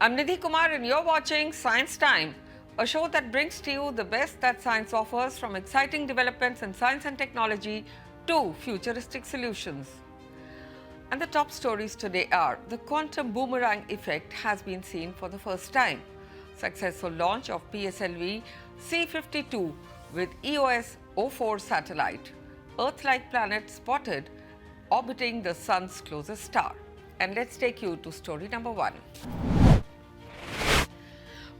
I'm Nidhi Kumar and you're watching Science Time, a show that brings to you the best that science offers, from exciting developments in science and technology to futuristic solutions. And the top stories today are: the quantum boomerang effect has been seen for the first time, successful launch of PSLV C-52 with EOS-04 satellite, Earth-like planet spotted orbiting the sun's closest star. And let's take you to story number 1.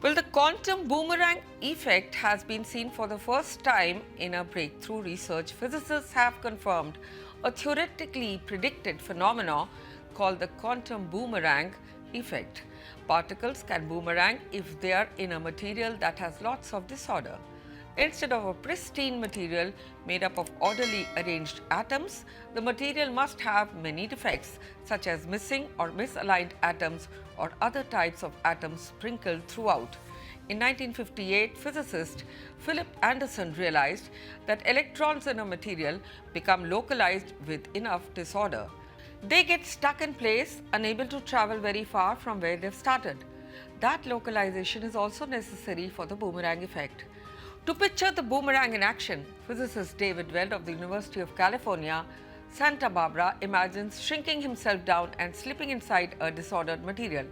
Well, the quantum boomerang effect has been seen for the first time in a breakthrough research. Physicists have confirmed a theoretically predicted phenomenon called the quantum boomerang effect. Particles can boomerang if they are in a material that has lots of disorder. Instead of a pristine material made up of orderly arranged atoms, the material must have many defects, such as missing or misaligned atoms or other types of atoms sprinkled throughout. In 1958, physicist Philip Anderson realized that electrons in a material become localized with enough disorder. They get stuck in place, unable to travel very far from where they've started. That localization is also necessary for the boomerang effect. To picture the boomerang in action, physicist David Weld of the University of California, Santa Barbara imagines shrinking himself down and slipping inside a disordered material.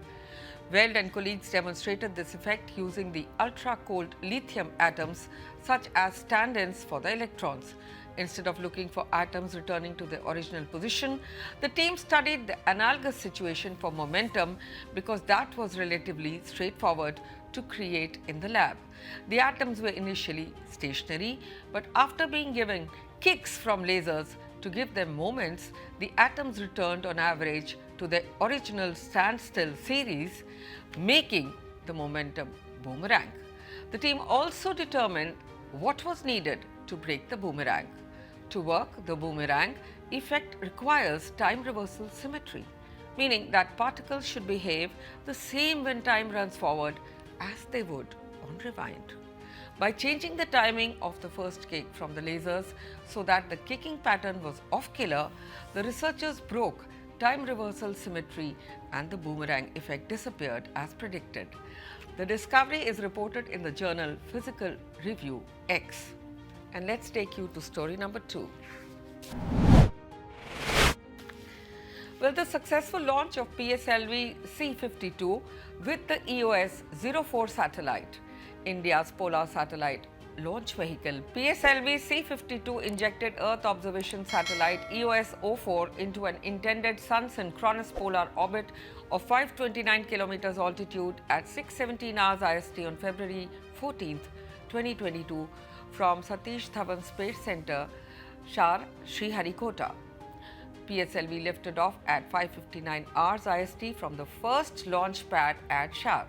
Weld and colleagues demonstrated this effect using the ultra-cold lithium atoms, such as stand-ins for the electrons. Instead of looking for atoms returning to their original position, the team studied the analogous situation for momentum because that was relatively straightforward to create in the lab. The atoms were initially stationary, but after being given kicks from lasers to give them moments, the atoms returned on average to their original standstill series, making the momentum boomerang. The team also determined what was needed to break the boomerang. To work the boomerang effect requires time reversal symmetry, meaning that particles should behave the same when time runs forward as they would on rewind. By changing the timing of the first kick from the lasers so that the kicking pattern was off-killer, the researchers broke time reversal symmetry and the boomerang effect disappeared as predicted. The discovery is reported in the journal Physical Review X. And let's take you to story number 2. Well, the successful launch of PSLV C-52 with the EOS-04 satellite, India's polar satellite launch vehicle. PSLV C-52 injected Earth observation satellite EOS-04 into an intended sun-synchronous polar orbit of 529 km altitude at 6:17 hours IST on February 14, 2022 from Satish Dhawan Space Center, Shar, Sriharikota. PSLV lifted off at 5:59 hours IST from the first launch pad at Shar.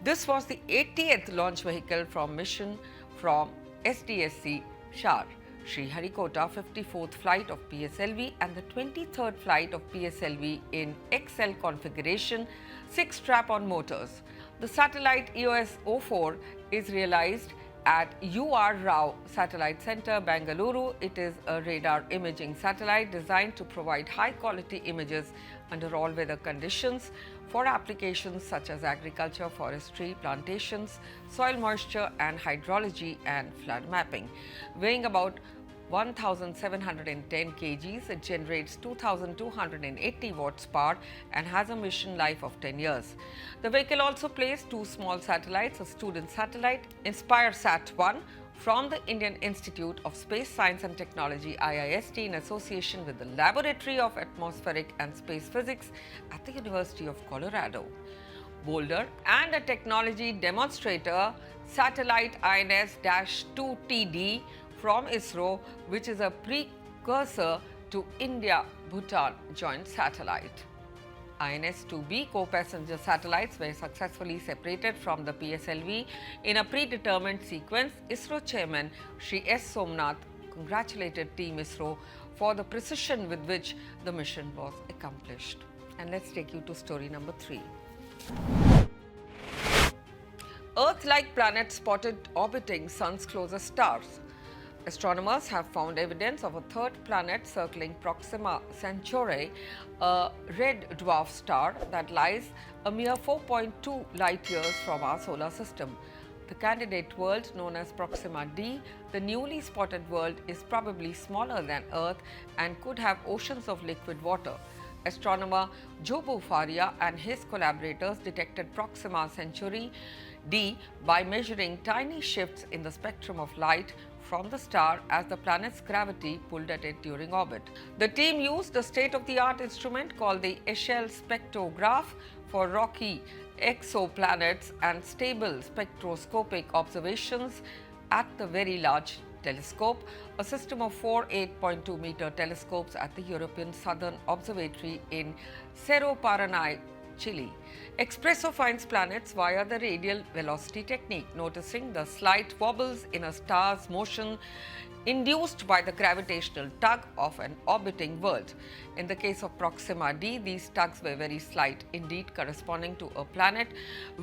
This was the 80th launch vehicle from mission from SDSC Shar, Sriharikota, 54th flight of PSLV and the 23rd flight of PSLV in XL configuration, 6 strap-on motors. The satellite EOS-04 is realized at UR Rao Satellite Center, Bengaluru. It is a radar imaging satellite designed to provide high-quality images under all weather conditions for applications such as agriculture, forestry, plantations, soil moisture and hydrology and flood mapping. Weighing about 1,710 kgs, it generates 2,280 watts power and has a mission life of 10 years. The vehicle also placed 2 small satellites, a student satellite, InspireSat-1, from the Indian Institute of Space Science and Technology IIST in association with the Laboratory of Atmospheric and Space Physics at the University of Colorado. Boulder, and a technology demonstrator satellite INS-2TD from ISRO, which is a precursor to India-Bhutan joint satellite. INS-2B co-passenger satellites were successfully separated from the PSLV in a predetermined sequence. ISRO chairman Shri S. Somnath congratulated Team ISRO for the precision with which the mission was accomplished. And let's take you to story number 3. Earth-like planet spotted orbiting sun's closest stars. Astronomers have found evidence of a third planet circling Proxima Centauri, a red dwarf star that lies a mere 4.2 light years from our solar system. The candidate world, known as Proxima d, the newly spotted world, is probably smaller than Earth and could have oceans of liquid water. Astronomer Jobo Faria and his collaborators detected Proxima Centauri d by measuring tiny shifts in the spectrum of light from the star as the planet's gravity pulled at it during orbit. The team used a state-of-the-art instrument called the Echelle spectrograph for rocky exoplanets and stable spectroscopic observations at the Very Large Telescope, a system of 4 8.2-meter telescopes at the European Southern Observatory in Cerro Paranay, Chile. Espresso finds planets via the radial velocity technique, noticing the slight wobbles in a star's motion induced by the gravitational tug of an orbiting world. In the case of Proxima d, these tugs were very slight indeed, corresponding to a planet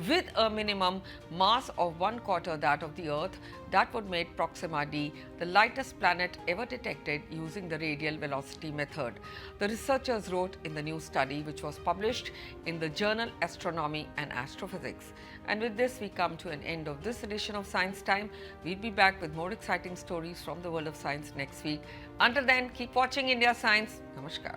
with a minimum mass of 1/4 that of the Earth. That would make Proxima d the lightest planet ever detected using the radial velocity method. The researchers wrote in the new study, which was published in the journal Astronomy and Astrophysics. And with this, we come to an end of this edition of Science Time. We'll be back with more exciting stories from the world of science next week. Until then, keep watching India Science. Namaskar.